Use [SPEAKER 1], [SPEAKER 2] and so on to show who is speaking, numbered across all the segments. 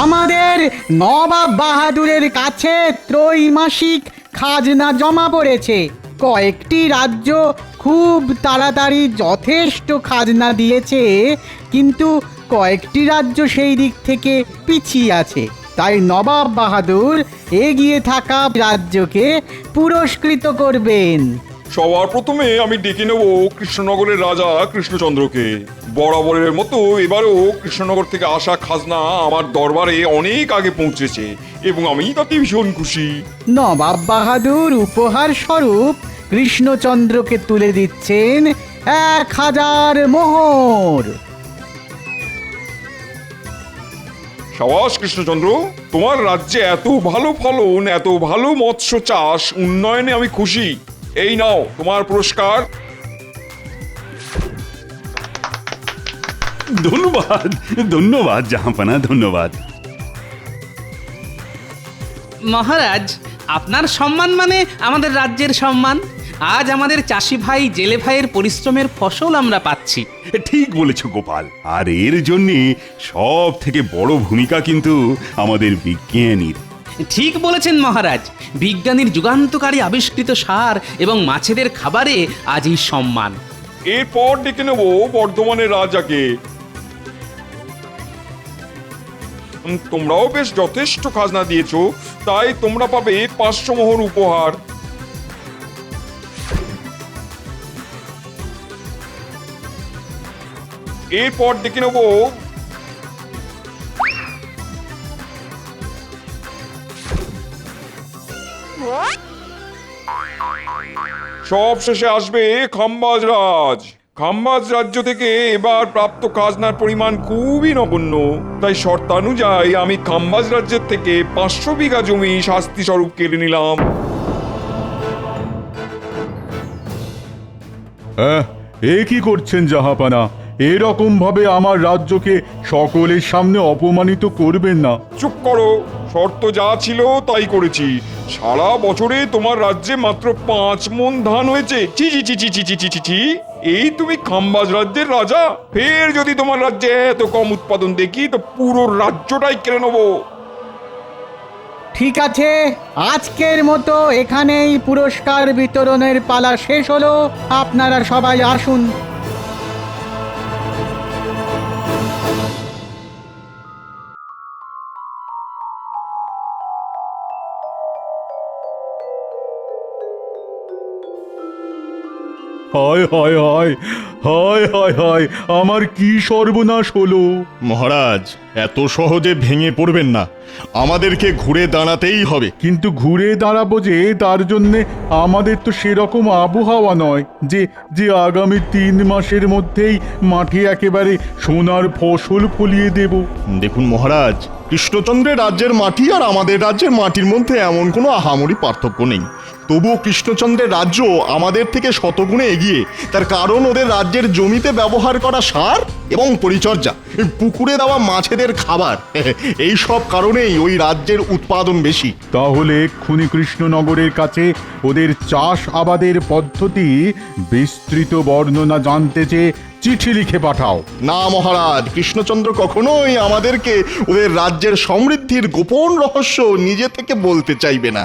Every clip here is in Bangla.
[SPEAKER 1] আমাদের নবাব বাহাদুরের কাছে ত্রৈমাসিক খাজনা জমা পড়েছে। কয়েকটি রাজ্য খুব তাড়াতাড়ি যথেষ্ট খাজনা দিয়েছে, কিন্তু কয়েকটি রাজ্য সেই দিক থেকে পিছিয়ে আছে। তাই নবাব বাহাদুর এগিয়ে থাকা রাজ্যকে পুরস্কৃত করবেন।
[SPEAKER 2] সবার প্রথমে আমি ডেকে নেব কৃষ্ণনগরের রাজা কৃষ্ণচন্দ্রকে। বরাবরের মতো এবারও কৃষ্ণনগর থেকে আসা খাজনা আমার দরবারে অনেক আগে পৌঁছেছে এবং আমি তাতে ভীষণ খুশি।
[SPEAKER 1] নবাব বাহাদুর উপহার স্বরূপ কৃষ্ণচন্দ্রকে তুলে দিচ্ছেন 1000 মোহর।
[SPEAKER 2] সাবাস কৃষ্ণচন্দ্র, তোমার রাজ্যে এত ভালো ফলন, এত ভালো মৎস্য চাষ, উন্নয়নে আমি খুশি। এই নাও তোমার পুরস্কার।
[SPEAKER 3] ধন্যবাদ ধন্যবাদ জাহাঁপনা, ধন্যবাদ।
[SPEAKER 4] মহারাজ, আপনার সম্মান মানে আমাদের রাজ্যের সম্মান। আজ আমাদের চাষি ভাই জেলে ভাইয়ের পরিশ্রমের ফসল আমরা পাচ্ছি।
[SPEAKER 3] ঠিক বলেছ গোপাল, আর এর জন্যে সব থেকে বড় ভূমিকা কিন্তু আমাদের বিজ্ঞানীর।
[SPEAKER 4] ঠিক বলেছেন মহারাজ, বিজ্ঞানীর যুগান্তকারী আবিষ্কৃত সার এবং মাছেদের খাবারে আজ এই সম্মান।
[SPEAKER 2] এরপর ডেকে নেব বর্ধমানের রাজাকে। তোমরাও বেশ যথেষ্ট খাজনা দিয়েছো, তাই তোমরা পাবে 500 মোহর উপহার। এরপর ডেকে নেব সব শেষে আসবে খাম্বাজ রাজ। খাম্বাজ রাজ্য থেকে এবার প্রাপ্ত খাজনার পরিমাণ খুবই নগণ্য, তাই শর্তানুযায়ী আমি খাম্বাজ রাজ্যের থেকে 500 বিঘা জমি শাস্তি স্বরূপ কেড়ে নিলাম।
[SPEAKER 5] এ কি করছেন জাহাপানা? এরকম ভাবে আমার রাজ্যকে সকলের সামনে অপমানিত করবেন না।
[SPEAKER 2] চুপ করো, শর্ত যা ছিল তাই করেছি। সারা বছরে তোমার রাজ্যে মাত্র 5 মণ ধান হয়েছে। চি চি চি চি চি চি চি চি চি। এই তুমি খাম্বাজ রাজ্যের রাজা, ফের যদি তোমার রাজ্যে এত কম উৎপাদন দেখি তো পুরো রাজ্যটাই কেড়ে নেবো।
[SPEAKER 1] ঠিক আছে, আজকের মতো এখানেই পুরস্কার বিতরণের পালা শেষ হলো। আপনারা সবাই আসুন।
[SPEAKER 5] হায় হায় হায় হায় হায় হায়, আমার কি সর্বনাশ হলো!
[SPEAKER 6] মহারাজ, এত সহজে ভেঙে পড়বেন না, আমাদেরকে ঘুরে দাঁড়াতেই হবে।
[SPEAKER 5] কিন্তু ঘুরে দাঁড়াবো যে, তার জন্যে আমাদের তো সেরকম আবহাওয়া নয় যে যে আগামী 3 মাসের মধ্যেই মাঠে একেবারে সোনার ফসল ফলিয়ে দেব।
[SPEAKER 6] দেখুন মহারাজ, কৃষ্ণচন্দ্রের রাজ্যের মাটি আর আমাদের রাজ্যের মাটির মধ্যে এমন কোনো আহামরি পার্থক্য নেই। তবুও কৃষ্ণচন্দ্রের রাজ্য আমাদের থেকে শতগুণে এগিয়ে। তার কারণ ওদের রাজ্যের জমিতে ব্যবহার করা সার এবং পরিচর্যা, পুকুরে দেওয়া মাছেদের খাবার, এই সব কারণেই ওই রাজ্যের উৎপাদন বেশি।
[SPEAKER 5] তাহলে এক্ষুনি কৃষ্ণনগরের কাছে ওদের চাষ আবাদের পদ্ধতি বিস্তৃত বর্ণনা জানতে চেয়ে চিঠি লিখে পাঠাও।
[SPEAKER 6] না মহারাজ, কৃষ্ণচন্দ্র কখনোই আমাদেরকে ওদের রাজ্যের সমৃদ্ধির গোপন রহস্য নিজে থেকে বলতে চাইবে না।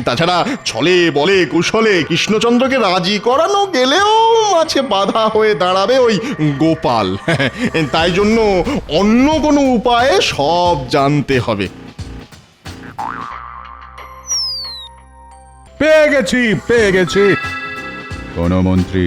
[SPEAKER 6] তাছাড়া ছলে বলে কুশলে কৃষ্ণচন্দ্রকে রাজি করানো গেলেও মাঝে বাধা হয়ে দাঁড়াবে ওই গোপাল। তাই জন্য অন্য কোনো উপায়ে সব জানতে হবে।
[SPEAKER 5] পেয়ে গেছি কোন মন্ত্রী।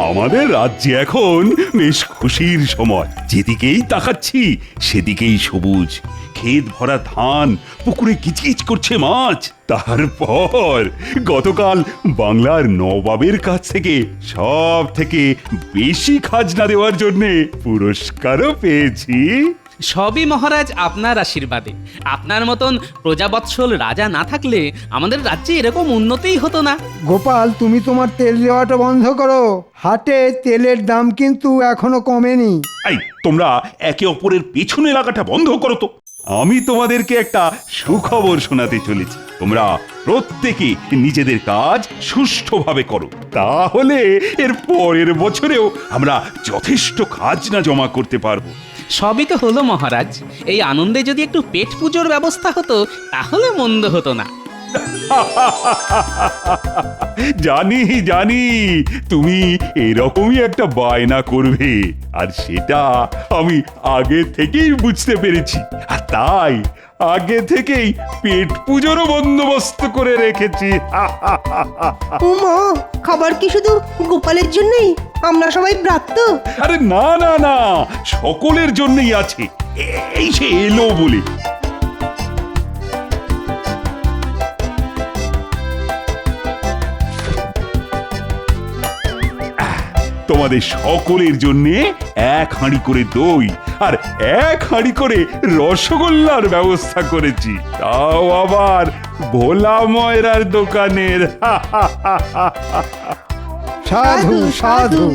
[SPEAKER 3] আমাদের রাজ্যে এখন বেশ খুশির সময়। যেদিকেই তাকাচ্ছি সেদিকেই সবুজ, ক্ষেত ভরা ধান, পুকুরে কিচকিচ করছে মাছ। তারপর গতকাল বাংলার নবাবের কাছ থেকে সব থেকে বেশি খাজনা দেওয়ার জন্য পুরস্কারও পেয়েছি।
[SPEAKER 4] সবই মহারাজ আপনার আশীর্বাদে। আপনার মতন প্রজাবৎসল রাজা না থাকলে আমাদের রাজ্যে এরকম উন্নতিই হতো না।
[SPEAKER 7] গোপাল, তুমি তোমার তেল দেওয়াটা বন্ধ করো। হাটে তেলের দাম কিন্তু এখনো কমেনি।
[SPEAKER 3] এই তোমরা একে অপরের পেছনে লাগাটা বন্ধ করো তো। আমি তোমাদেরকে একটা সুখবর শোনাতে চলেছি। তোমরা প্রত্যেকে নিজেদের কাজ সুষ্ঠুভাবে করো, তাহলে এর পরের বছরেও আমরা যথেষ্ট খাজনা জমা করতে পারবো।
[SPEAKER 4] সবই তো হলো মহারাজ, এই আনন্দে যদি একটু পেট পুজোর ব্যবস্থা হতো তাহলে মন্দ হতো না।
[SPEAKER 3] জানি জানি তুমি এরকমই একটা বায়না করবে, আর সেটা আমি আগে থেকেই বুঝতে পেরেছি, আর তাই আগে থেকেই পেট পুজোরও বন্দোবস্ত করে রেখেছি।
[SPEAKER 8] উমা, খাবার কি শুধু গোপালের জন্যই? আমরা সবাই ব্রাত্য।
[SPEAKER 3] আরে না না না, সকলের জন্যই আছে, এই সে এলো বলে। তোমাদের সকলের জন্য 1 হাঁড়ি করে দই আর 1 হাঁড়ি করে রসগোল্লার ব্যবস্থা করেছি, তাও আবার ভোলা ময়রার দোকানের।
[SPEAKER 7] সাধু সাধু।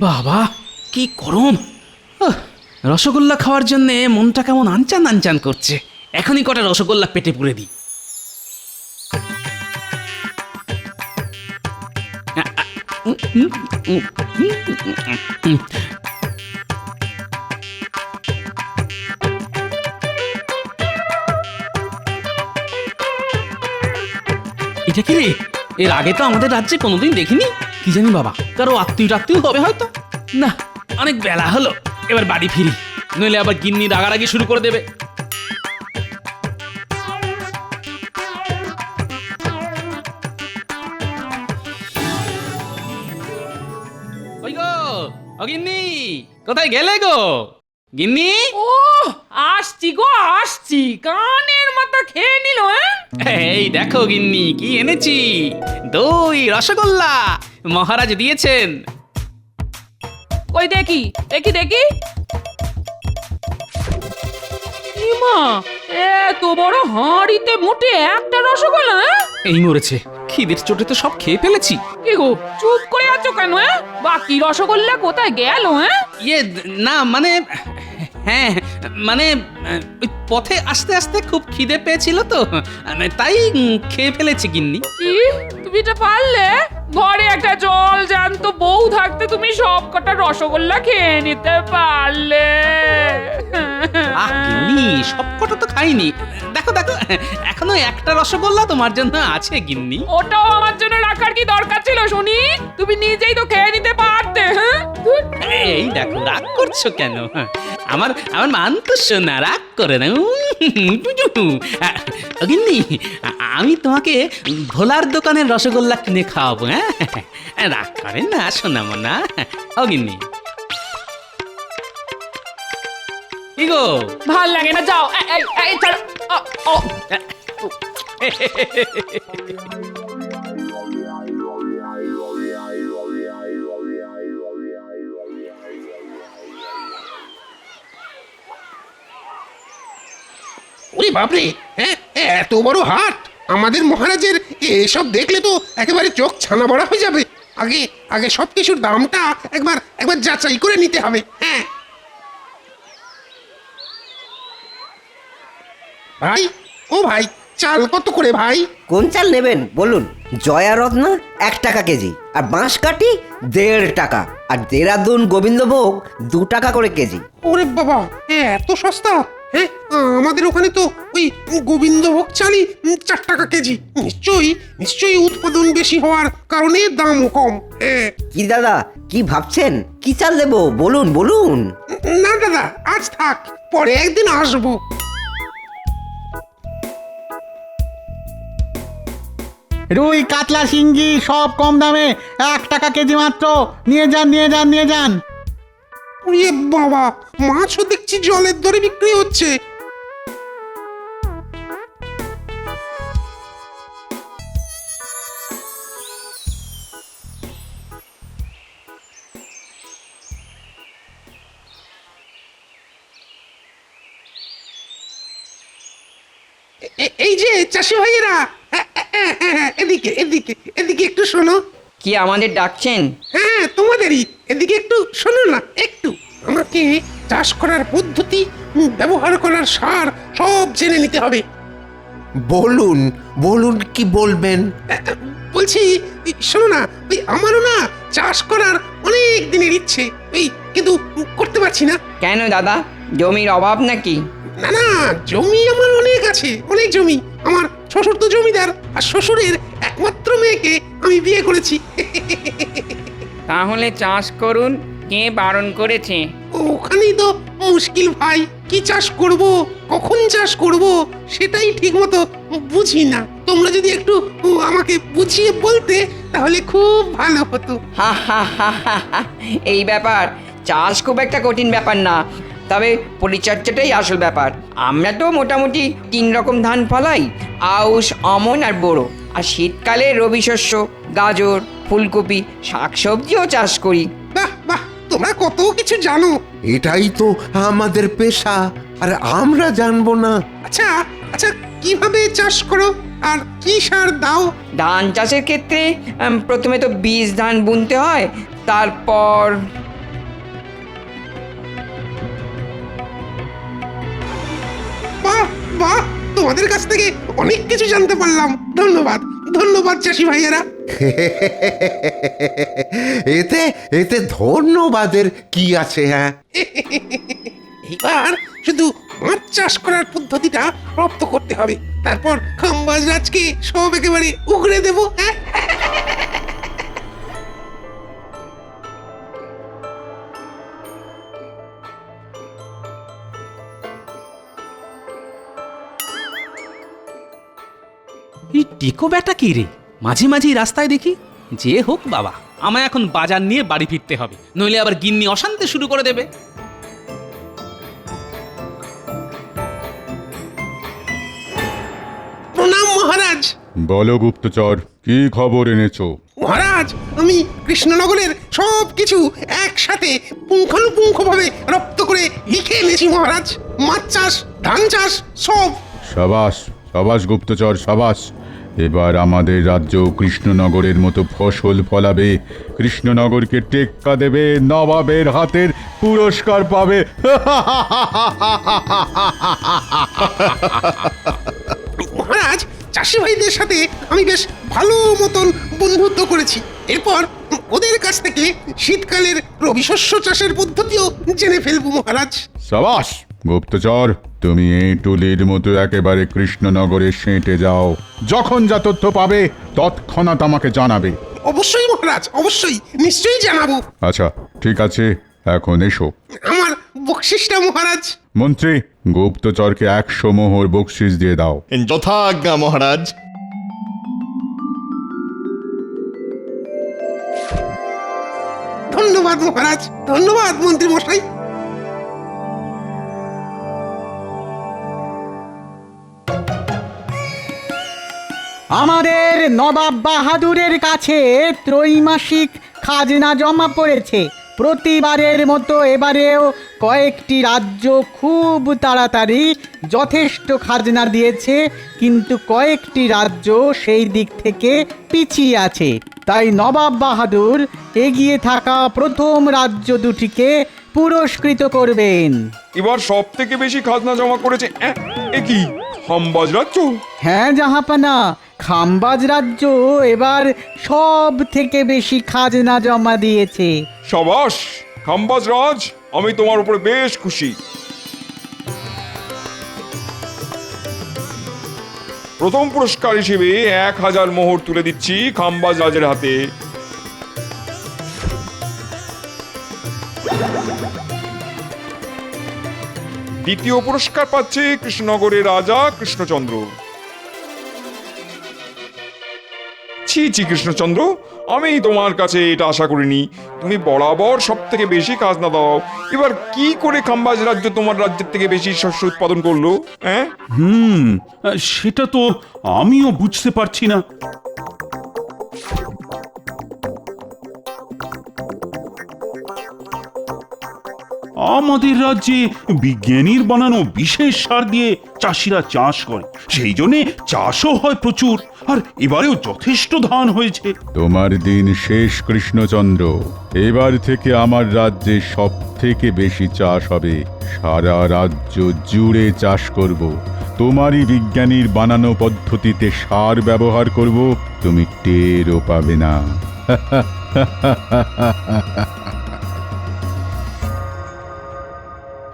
[SPEAKER 4] বাবা কি গরম! রসগোল্লা খাওয়ার জন্য মনটা কেমন আনচান আনচান করছে। এখনই কটা রসগোল্লা পেটে পুরে দিই। এটা কি রে? এর আগে তো আমাদের রাজ্যে কোনোদিন দেখিনি। কি জানি বাবা, কারো আত্মীয় হবে হয়তো। না, অনেক বেলা হলো, এবার বাড়ি ফিরি, নইলে আবার গিন্নি রাগারাগি শুরু করে দেবে। ওই গো, ও গিন্নি, কোথায় গেলে গো? গিন্নি,
[SPEAKER 9] ও আসছি গো আসছি, কানের মতো খেয়ে নিল।
[SPEAKER 4] এই দেখো গিন্নি কি এনেছি, দই রসগোল্লা মহারাজ দিয়েছেন।
[SPEAKER 9] ওই দেখি দেখি দেখি, ইমা, এত বড় হাঁড়িতে মোটে একটা রসগোল্লা।
[SPEAKER 4] এই মরেছে, খিদের চোটে তো সব খেয়ে ফেলেছি।
[SPEAKER 9] কি গো চুপ করে আছো কেন? বাকি রসগোল্লা কোথায় গেল?
[SPEAKER 4] ইয়ে না মানে, হ্যাঁ মানে ওই পথে আস্তে আস্তে খুব খিদে পেয়েছিল তো, তাই খেয়ে ফেলেছি গিন্নি।
[SPEAKER 9] কি তুমি এটা পারলে? ঘরে একটা জল জ্যান্ত বউ থাকতে তুমি সব কটা রসগোল্লা খেয়ে নিতে পারলে?
[SPEAKER 4] আহ গিন্নি, সব কটা তো খাইনি। দেখো দেখো, এখনো একটা রসগোল্লা তোমার জন্য আছে গিন্নি।
[SPEAKER 9] ওটাও আমার জন্য রাখার কি দরকার ছিল শুনি? তুমি নিজেই তো খেয়ে নিতে পারতে।
[SPEAKER 4] এই দেখো, রাগ করছো কেন? আমার আমার মান তো শোনা, রাগ করে না। গিন্নি, আমি তোমাকে ভোলার দোকানের রসগোল্লা কিনে খাওয়াবো। হ্যাঁ, রাগ করেন না শোনা মনা। ও গিন্নি, কি গো?
[SPEAKER 9] ভাল লাগে না, যাও। এই ছাড়ো। ও
[SPEAKER 10] ওরে বাপরে, হ্যাঁ এত বড় হাট! আমাদের মহারাজের এসব দেখলে তো একেবারে চোখ ছানা বড়া হয়ে যাবে। আগে আগে সব কিছুর দামটা একবার যাচাই করে নিতে হবে। হ্যাঁ ভাই, ও ভাই, চাল কত করে ভাই?
[SPEAKER 8] কোন চাল নেবেন বলুন? জয়া রত্না 1 টাকা কেজি, আর বাঁশকাঠি 1.5 টাকা, আর দেরাদুন গোবিন্দভোগ 2 টাকা করে কেজি।
[SPEAKER 10] ওরে বাবা, এত সস্তা! হ্যাঁ, আমাদের ওখানে তো ওই গোবিন্দভোগ চালই 4 টাকা কেজি। নিশ্চয়ই উৎপাদন বেশি হওয়ার কারণে দামও কম। হ্যাঁ।
[SPEAKER 8] কি দাদা, কি ভাবছেন? কি চাল দেবো বলুন বলুন?
[SPEAKER 10] না দাদা, আজ থাক, পরে একদিন আসবো।
[SPEAKER 1] রুই কাতলা শিঙ্গি সব কম দামে 1 টাকা কেজি মাত্র। নিয়ে যান নিয়ে যান নিয়ে যান।
[SPEAKER 10] ওরে বাবা, মাছও দেখছি জলের দরে বিক্রি হচ্ছে। এই যে চাষি ভাইয়েরা, এদিকে এদিকে এদিকে একটু শোনো।
[SPEAKER 11] কি আমাদের ডাকছেন?
[SPEAKER 10] হ্যাঁ, তোমাদেরই। এদিকে একটু শোনো না, একটু। আমাকে চাষ করার পদ্ধতি, ব্যবহার করার সার সব জেনে নিতে হবে।
[SPEAKER 12] বলুন বলুন, কি বলবেন?
[SPEAKER 10] বলছি, শোনো না, ওই আমারও না চাষ করার অনেক দিনের ইচ্ছে, ওই কিন্তু করতে পারছি না।
[SPEAKER 11] কেন দাদা, জমির অভাব নাকি?
[SPEAKER 10] না না, জমি আমার অনেক আছে, অনেক জমি। আমার শ্বশুর তো জমিদার, আর শ্বশুরের একমাত্র মেয়েকে আমি বিয়ে করেছি।
[SPEAKER 11] তাহলে চাষ করুন, কে বারণ করেছে?
[SPEAKER 10] ওখানেই তো মুশকিল ভাই, কি চাষ করব, কখন চাষ করব, সেটাই ঠিক মতো বুঝি না। তোমরা যদি একটু আমাকে বুঝিয়ে বলতে তাহলে খুব ভালো হতো।
[SPEAKER 11] হা হা হা হা হা। এই ব্যাপার, চাষ খুব একটা কঠিন ব্যাপার না, তবে পরিচর্যাটাই আসল ব্যাপার। আমরা তো মোটামুটি 3 রকম ধান ফলাই, আউশ, আমন আর বোরো। আর শীতকালে রবি শস্য, গাজর, ফুলকপি, শাকসবজিও চাষ করি।
[SPEAKER 10] বাহ বাহ, তোমরা কত কিছু জানো।
[SPEAKER 12] এটাই তো আমাদের পেশা, আর আমরা জানবো না?
[SPEAKER 10] আচ্ছা আচ্ছা, কিভাবে চাষ করো আর কি সার দাও?
[SPEAKER 11] ধান চাষের ক্ষেত্রে প্রথমে তো বীজ ধান বুনতে হয়, তারপর
[SPEAKER 10] বাহ বাহ, তোমাদের কাছ থেকে অনেক কিছু জানতে পারলাম। ধন্যবাদ ধন্যবাদ চাষি ভাইয়েরা।
[SPEAKER 12] এতে এতে ধন্যবাদের কি আছে? হ্যাঁ,
[SPEAKER 10] এবার শুধু মাছ চাষ করার পদ্ধতিটা রপ্ত করতে হবে, তারপর খাম্বাজ রাজকে সব একেবারে উগড়ে দেবো। হ্যাঁ,
[SPEAKER 4] এই টেকো ব্যাটা কি রে, মাঝে মাঝে রাস্তায় দেখি। যে হোক বাবা, আমায় এখন বাজার নিয়ে বাড়ি ফিরতে হবে, নইলে আবার গিন্নি অশান্তি শুরু করে দেবে।
[SPEAKER 10] প্রণাম মহারাজ।
[SPEAKER 5] বলো গুপ্তচর, কি খবর এনেছো?
[SPEAKER 10] মহারাজ, আমি কৃষ্ণনগরের সব কিছু একসাথে পুঙ্খানুপুঙ্খভাবে রপ্ত করে লিখে এনেছি মহারাজ। মাছ চাষ, ধান চাষ, সব।
[SPEAKER 5] সাবাস সাবাস গুপ্তচর, সাবাস। এবার আমাদের রাজ্য কৃষ্ণনগরের মতো ফসল ফলাবে, কৃষ্ণনগরকে টেক্কা দেবে, নবাবের হাতের পুরস্কার পাবে।
[SPEAKER 10] মহারাজ, চাষি ভাইদের সাথে আমি বেশ ভালো মতন বন্ধুত্ব করেছি। এরপর ওদের কাছ থেকে শীতকালের রবি শস্য চাষের পদ্ধতিও জেনে ফেলবো মহারাজ।
[SPEAKER 5] সাবাস গুপ্তচর, তুমি এই টুলির মতো একেবারে কৃষ্ণনগরে সেঁটে যাও। যখন যা তথ্য পাবে তৎক্ষণাৎ আমাকে জানাবে।
[SPEAKER 10] অবশ্যই মহারাজ, অবশ্যই, নিশ্চয়ই জানাবো।
[SPEAKER 5] আচ্ছা ঠিক আছে, এখন এসো।
[SPEAKER 10] আমার বকশিসটা মহারাজ।
[SPEAKER 5] মন্ত্রী, গুপ্তচরকে 100 মোহর বকশিস দিয়ে দাও।
[SPEAKER 6] যথাজ্ঞা মহারাজ।
[SPEAKER 10] ধন্যবাদ মহারাজ, ধন্যবাদ মন্ত্রী মশাই।
[SPEAKER 1] আমাদের নবাব বাহাদুরের কাছে ত্রৈমাসিক খাজনা জমা পড়েছে। প্রতিবারের মতো এবারেও কয়েকটি রাজ্য খুব তাড়াতাড়ি যথেষ্ট খাজনা দিয়েছে, কিন্তু কয়েকটি রাজ্য সেই দিক থেকে পিছিয়ে আছে। তাই নবাব বাহাদুর এগিয়ে থাকা প্রথম রাজ্য দুটিকে পুরস্কৃত করবেন।
[SPEAKER 2] এবার সব থেকে বেশি খাজনা জমা করেছে এ কি, খাম্বাজ রাজ্য?
[SPEAKER 1] হ্যাঁ জাহাপানা, খাম্বাজ রাজ্য এবার সব থেকে বেশি খাজনা জমা দিয়েছে।
[SPEAKER 2] সাবাস খাম্বাজ রাজ, আমি তোমার উপরে বেশ খুশি। প্রথম পুরস্কার হিসেবে 1000 মোহর তুলে দিচ্ছি খাম্বাজ রাজের হাতে। দ্বিতীয় পুরস্কার পাচ্ছে কৃষ্ণনগরের রাজা কৃষ্ণচন্দ্র। ছি ছি কৃষ্ণচন্দ্র, আমি তোমার কাছে এটা আশা করিনি। তুমি বরাবর সব থেকে বেশি খাজনা দাও, এবার কি করে খাম্বাজ রাজ্য তোমার রাজ্যের থেকে বেশি শস্য উৎপাদন করলো? হ্যাঁ,
[SPEAKER 3] সেটা তো আমিও বুঝতে পারছি না। আমাদের রাজ্যে বিজ্ঞানীর বানানো বিশেষ সার দিয়ে চাষিরা চাষ করে, সেই জন্যে চাষও হয় প্রচুর, আর এবারেও যথেষ্ট ধান হয়েছে।
[SPEAKER 5] তোমার দিন শেষ কৃষ্ণচন্দ্র। এবার থেকে আমার রাজ্যে সব থেকে বেশি চাষ হবে। সারা রাজ্য জুড়ে চাষ করব। তোমারই বিজ্ঞানীর বানানো পদ্ধতিতে সার ব্যবহার করব, তুমি টেরও পাবে না।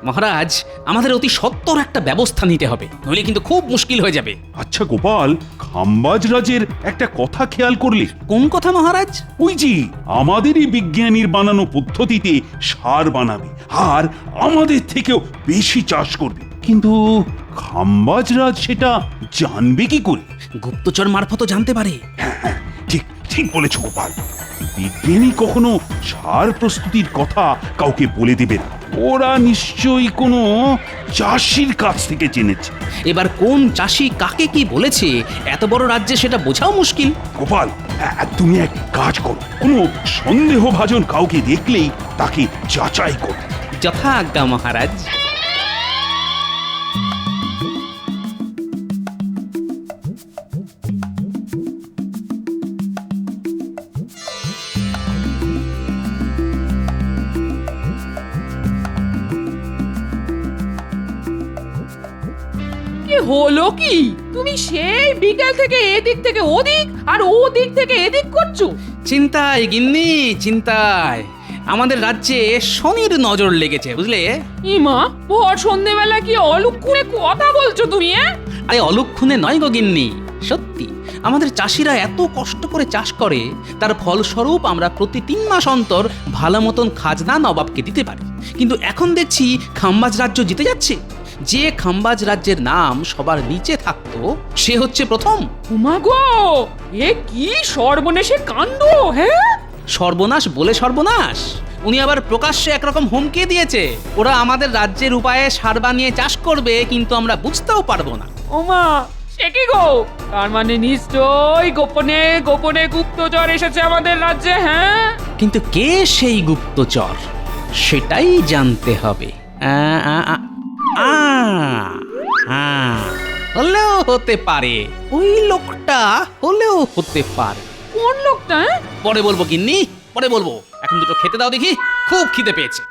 [SPEAKER 4] মহারাজ, আমাদের অতি সত্বর একটা ব্যবস্থা নিতে হবে, নইলে কিন্তু খুব মুশকিল হয়ে যাবে।
[SPEAKER 3] আচ্ছা গোপাল, খাম্বাজ রাজের একটা কথা খেয়াল করলে?
[SPEAKER 4] কোন কথা মহারাজ?
[SPEAKER 3] ওই যে আমাদেরই বিজ্ঞানীর বানানো পদ্ধতিতে সার বানাবে আর আমাদের থেকেও বেশি চাষ করবে, কিন্তু খাম্বাজ রাজ সেটা জানবে কি করে?
[SPEAKER 4] গুপ্তচর মারফতও জানতে পারে।
[SPEAKER 3] হ্যাঁ, ঠিক ঠিক বলেছ গোপাল। বিজ্ঞানী কখনো সার প্রস্তুতির কথা কাউকে বলে দেবে না, ওরা নিশ্চয়ই কোনো চাষির কাছ থেকে জেনেছে।
[SPEAKER 4] এবার কোন চাষি কাকে কি বলেছে এত বড় রাজ্যে সেটা বোঝাও মুশকিল।
[SPEAKER 3] গোপাল, তুমি এক কাজ করো, কোনো সন্দেহভাজন কাউকে দেখলেই তাকে যাচাই করো।
[SPEAKER 4] যথা আজ্ঞা মহারাজ।
[SPEAKER 9] হলো কি? তুমি সেই বিকেল থেকে এদিক থেকে ওদিক আর ওদিক থেকে এদিক করছো।
[SPEAKER 4] চিন্তায় গিন্নি, চিন্তায়। আমাদের রাজ্যে শনির নজর লেগেছে, বুঝলে?
[SPEAKER 9] ইমা, ভর সন্ধেবেলা কি অলক্ষণে কথা বলছো তুমি?
[SPEAKER 4] আরে অলক্ষণে নয় গো গিন্নি, সত্যি। আমাদের চাষিরা এত কষ্ট করে চাষ করে, তার ফলস্বরূপ আমরা প্রতি 3 মাস অন্তর ভালো মতন খাজনা নবাবকে দিতে পারি। কিন্তু এখন দেখছি খাম্বাজ রাজ্য জিতে যাচ্ছে। যে খাম্বাজ রাজ্যের নাম সবার নিচে থাকতো সে হচ্ছে প্রথম।
[SPEAKER 9] উমা গো, এ কি সর্বনেশে কাণ্ড! হ্যাঁ,
[SPEAKER 4] সর্বনাশ বলে সর্বনাশ। উনি আবার প্রকাশ্যে একরকম হুমকি দিয়েছে, ওরা আমাদের রাজ্যের উপায়ে সার বানিয়ে চাষ করবে, কিন্তু আমরা বুঝতেও পারবো না।
[SPEAKER 9] ওমা, সে কি গো? তার মানে নিশ্চয়ই গোপনে গোপনে গুপ্তচর এসেছে আমাদের রাজ্যে। হ্যাঁ,
[SPEAKER 4] কিন্তু কে সেই গুপ্তচর সেটাই জানতে হবে। হলেও হতে পারে, ওই লোকটা হলেও হতে পারে।
[SPEAKER 9] কোন লোকটা?
[SPEAKER 4] পরে বলবো গিন্নি, পরে বলবো। এখন দুটো খেতে দাও দেখি, খুব খিদে পেয়েছে।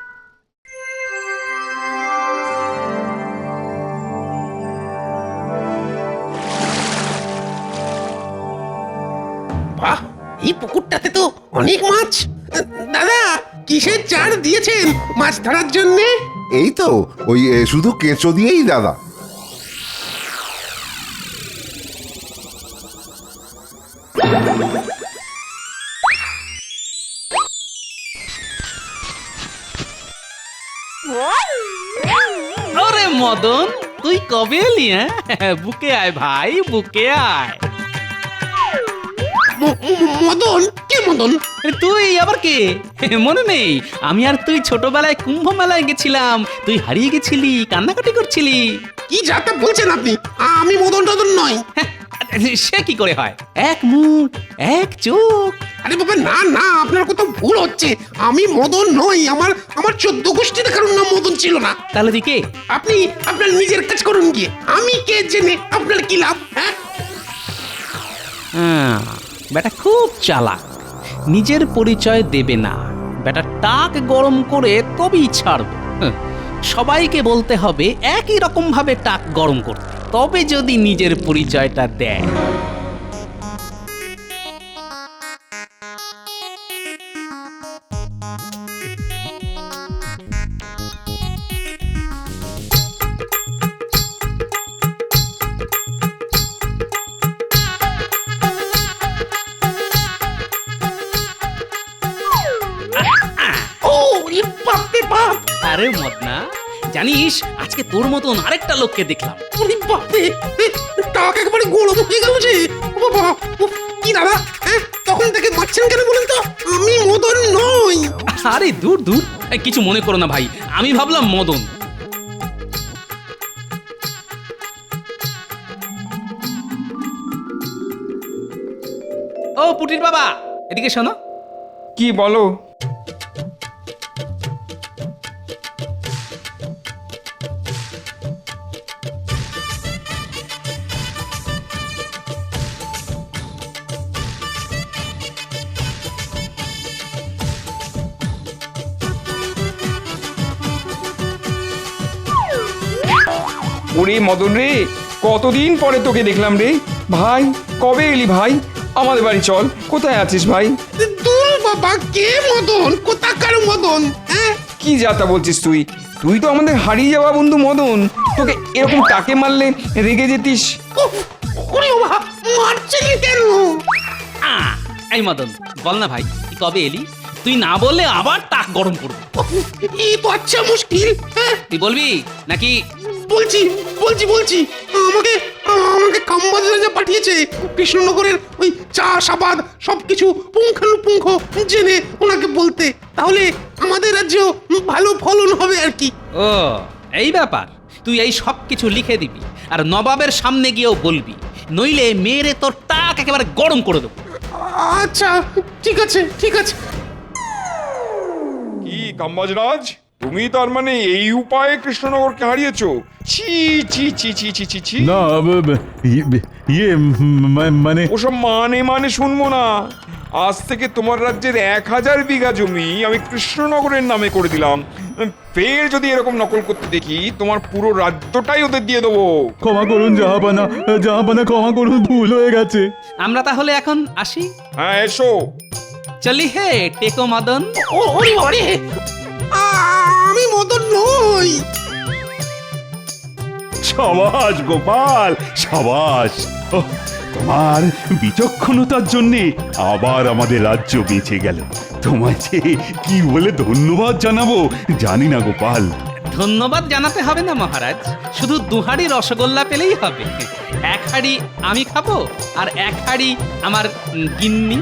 [SPEAKER 10] বাহ, এই পুকুরটাতে তো অনেক মাছ। দাদা, কিসের চার দিয়েছেন মাছ ধরার জন্যে?
[SPEAKER 12] এই তো ওই শুধু কেঁচো দিয়েই দাদা।
[SPEAKER 4] আরে মদন, তুই কবে এলি? বুকে আয় ভাই, বুকে আয়।
[SPEAKER 10] মদন? কে মদন?
[SPEAKER 4] তুই আবার কে? মনে নেই? আমি আর তুই ছোটবেলায় কুম্ভ মেলায় গেছিলাম, তুই হারিয়ে গেছিলি, কান্নাকাটি করছিলি।
[SPEAKER 10] কি যাতা বলছেন আপনি? আমি মদন টদন নয়।
[SPEAKER 4] সে কি করে হয়? এক মুখ, এক চোখ।
[SPEAKER 10] আরে বাবা, না না, আপনার কোথাও ভুল হচ্ছে। আমি মদন নই। আমার 14 গোষ্ঠীতে কারোর নাম মদন ছিল না।
[SPEAKER 4] তাহলে তুই কে?
[SPEAKER 10] আপনি আপনার নিজের কাজ করুন গিয়ে। আমি কে জেনে আপনার কি লাভ? হ্যাঁ,
[SPEAKER 4] বেটা খুব চালাক, নিজের পরিচয় দেবে না। বেটা টাক গরম করে তবেই ছাড়বে। সবাইকে বলতে হবে একই রকম ভাবে টাক গরম করতে, তবে যদি নিজের পরিচয়টা দেয়। আরে মদনা, জানিস আজকে তোর মতন আরেকটা লোককে দেখলাম।
[SPEAKER 10] টাক একবারে গরম হয়ে গেল যে। বাবা, কি দাদা, তখন থেকে মারছেন কেন বলেন তো? আমি মদন নই।
[SPEAKER 4] আরে দূর দূর, কিছু মনে করো না ভাই, আমি ভাবলাম মদন। ও পুটির বাবা, এদিকে শোনো।
[SPEAKER 2] কি বলো? ওরে মদন রে, কতদিন পরে তোকে দেখলাম রে। ভাই কবে এলি ভাই? আমাদের বাড়ি চল। কোথায় আছিস ভাই?
[SPEAKER 10] দূর বাবা, কে মদন? কোথাকার মদন? হ্যাঁ,
[SPEAKER 2] কি যাতা বলছিস তুই? তুই তো আমাদের হারিয়ে যাওয়া বন্ধু মদন। তোকে এরকম টাকে মারলে রেগে যেতিস।
[SPEAKER 10] উফ, ওরে বাবা, মারছিলি কেন?
[SPEAKER 4] এই মদন, বল না ভাই, তুই কবে এলি? তুই না বললে আবার টাক গরম করবো।
[SPEAKER 10] উফ, এই তো আচ্ছা মুশকিল। হ্যাঁ,
[SPEAKER 4] তুই বলবি নাকি?
[SPEAKER 10] বলছি বলছি বলছি আমাকে আমাকে খাম্বাজ রাজা পাঠিয়েছে কৃষ্ণনগরের ওই চাষাবাদ সবকিছু পুঙ্খানুপুঙ্খ জেনে ওনাকে বলতে। তাহলে আমাদের রাজ্যেও ভালো ফলন হবে আর কি।
[SPEAKER 4] ও, এই ব্যাপার। তুই এই সব কিছু লিখে দিবি আর নবাবের সামনে গিয়েও বলবি, নইলে মেরে তোর টাক একেবারে গরম করে দেবো।
[SPEAKER 10] আচ্ছা, ঠিক আছে ঠিক আছে।
[SPEAKER 2] কি কাম্বাজরাজ, তুমি তার মানে এই উপায়ে কৃষ্ণনগরকে হারিয়েছো? ছি ছি ছি ছি ছি ছি ছি।
[SPEAKER 5] না ইয়ে মানে
[SPEAKER 2] ওসব মানে শুনবো না। আজ থেকে তোমার রাজ্যের 1000 বিঘা জমি আমি কৃষ্ণনগরের নামে করে দিলাম। ফের যদি এরকম নকল করতে দেখি, তোমার পুরো রাজ্যটাই ওদের দিয়ে দেবো।
[SPEAKER 5] ক্ষমা করুন জাহাপানা, জাহাপানা ক্ষমা করুন, ভুল হয়ে গেছে।
[SPEAKER 4] আমরা তাহলে এখন আসি।
[SPEAKER 2] হ্যাঁ এসো।
[SPEAKER 4] চলি হে টেকো মদন।
[SPEAKER 10] ওরে ওরে, আমি মদন নই।
[SPEAKER 3] সাবাস গোপাল, সাবাস। ওহ, তোমার বিচক্ষণতার জন্যে আবার আমাদের রাজ্য বেঁচে গেল। তোমায় যে কি বলে ধন্যবাদ জানাবো জানি না গোপাল।
[SPEAKER 4] ধন্যবাদ জানাতে হবে না মহারাজ, শুধু 2 হাঁড়ি রসগোল্লা পেলেই হবে। 1 হাঁড়ি আমি খাবো আর 1 হাঁড়ি আমার গিন্নি।